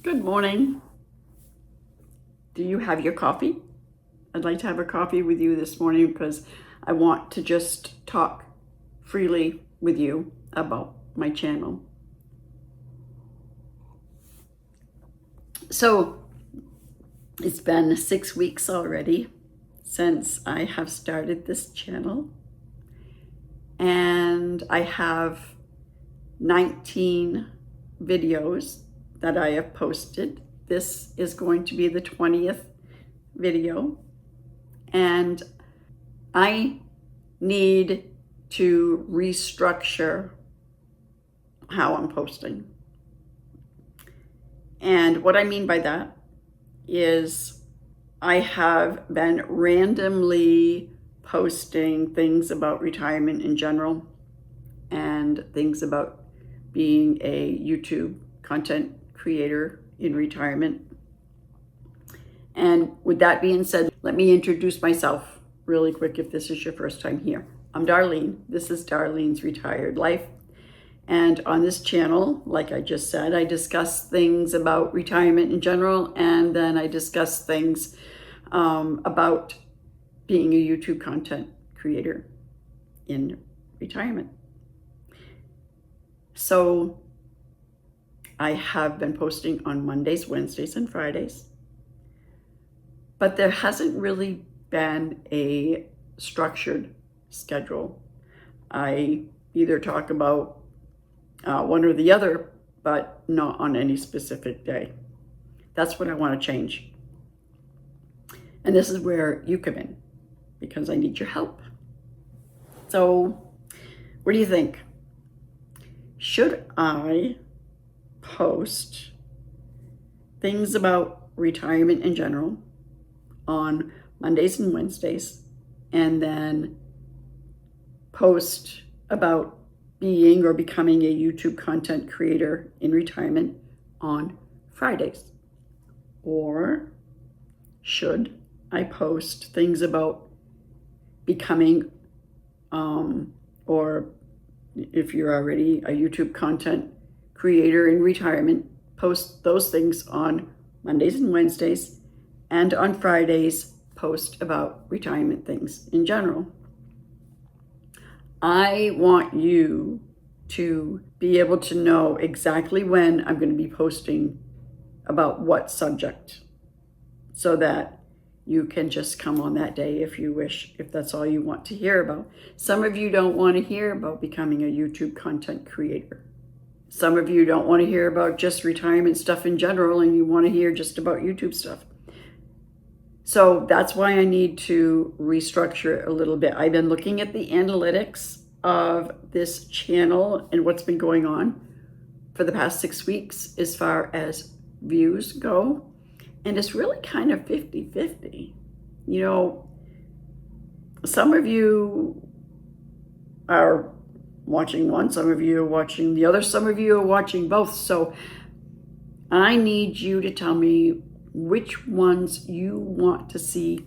Good morning. Do you have your coffee? I'd like to have a coffee with you this morning because I want to just talk freely with you about my channel. So it's been 6 weeks already since I have started this channel, and I have 19 videos that I have posted. This is going to be the 20th video, and I need to restructure how I'm posting. And what I mean by that is I have been randomly posting things about retirement in general and things about being a YouTube content creator in retirement. And with that being said, let me introduce myself really quick if this is your first time here. I'm Darlene. This is Darlene's Retired Life. And on this channel, like I just said, I discuss things about retirement in general, and then I discuss things about being a YouTube content creator in retirement. So I have been posting on Mondays, Wednesdays, and Fridays, but there hasn't really been a structured schedule. I either talk about one or the other, but not on any specific day. That's what I want to change. And this is where you come in, because I need your help. So what do you think? Should I post things about retirement in general on Mondays and Wednesdays, and then post about being or becoming a YouTube content creator in retirement on Fridays? Or should I post things about becoming, or if you're already a YouTube content creator in retirement, post those things on Mondays and Wednesdays, and on Fridays, post about retirement things in general? I want you to be able to know exactly when I'm going to be posting about what subject, so that you can just come on that day if you wish, if that's all you want to hear about. Some of you don't want to hear about becoming a YouTube content creator. Some of you don't want to hear about just retirement stuff in general, and you want to hear just about YouTube stuff. So that's why I need to restructure it a little bit. I've been looking at the analytics of this channel and what's been going on for the past 6 weeks as far as views go. And it's really kind of 50-50. You know, some of you are watching one, some of you are watching the other, some of you are watching both. So I need you to tell me which ones you want to see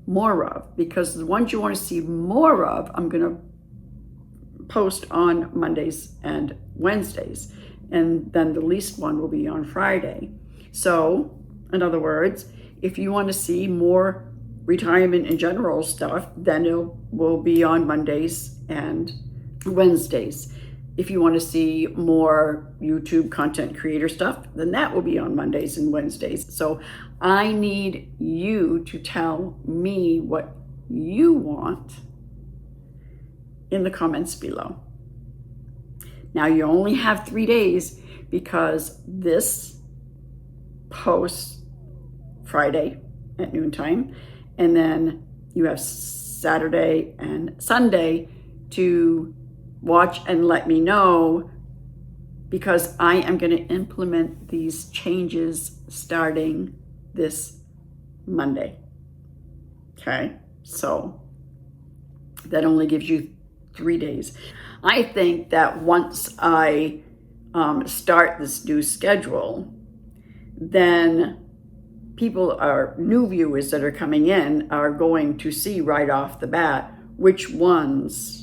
more of, because the ones you want to see more of, I'm going to post on Mondays and Wednesdays, and then the least one will be on Friday. So in other words, if you want to see more retirement in general stuff, then it will be on Mondays and Wednesdays. If you want to see more YouTube content creator stuff, then that will be on Mondays and Wednesdays. So I need you to tell me what you want in the comments below. Now you only have 3 days, because this posts Friday at noontime, and then you have Saturday and Sunday to watch and let me know, because I am going to implement these changes starting this Monday. Okay, so that only gives you 3 days. I think that once I start this new schedule, then people, are new viewers that are coming in, are going to see right off the bat which ones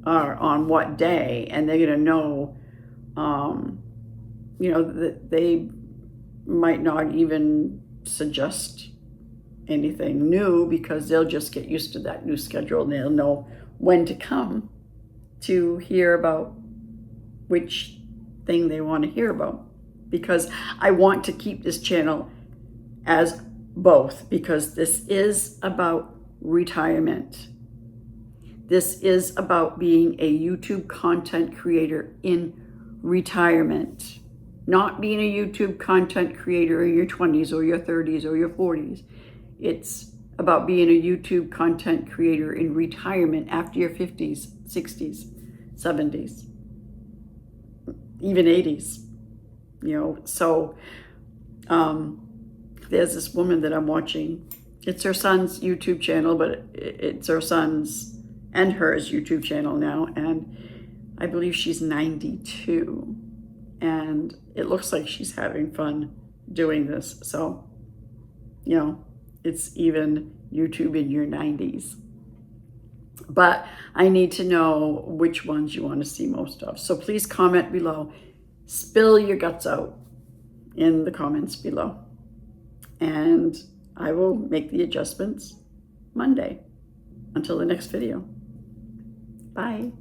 are on what day, and they're going to know, that they might not even suggest anything new because they'll just get used to that new schedule and they'll know when to come to hear about which thing they want to hear about. Because I want to keep this channel as both, because this is about retirement. This is about being a YouTube content creator in retirement, not being a YouTube content creator in your 20s or your 30s or your 40s. It's about being a YouTube content creator in retirement after your 50s, 60s, 70s, even 80s. So there's this woman that I'm watching. It's her son's YouTube channel, but it's her son's and hers YouTube channel now, and I believe she's 92, and it looks like she's having fun doing this. So, it's even YouTube in your 90s. But I need to know which ones you want to see most of. So please comment below. Spill your guts out in the comments below. And I will make the adjustments Monday. Until the next video. Bye.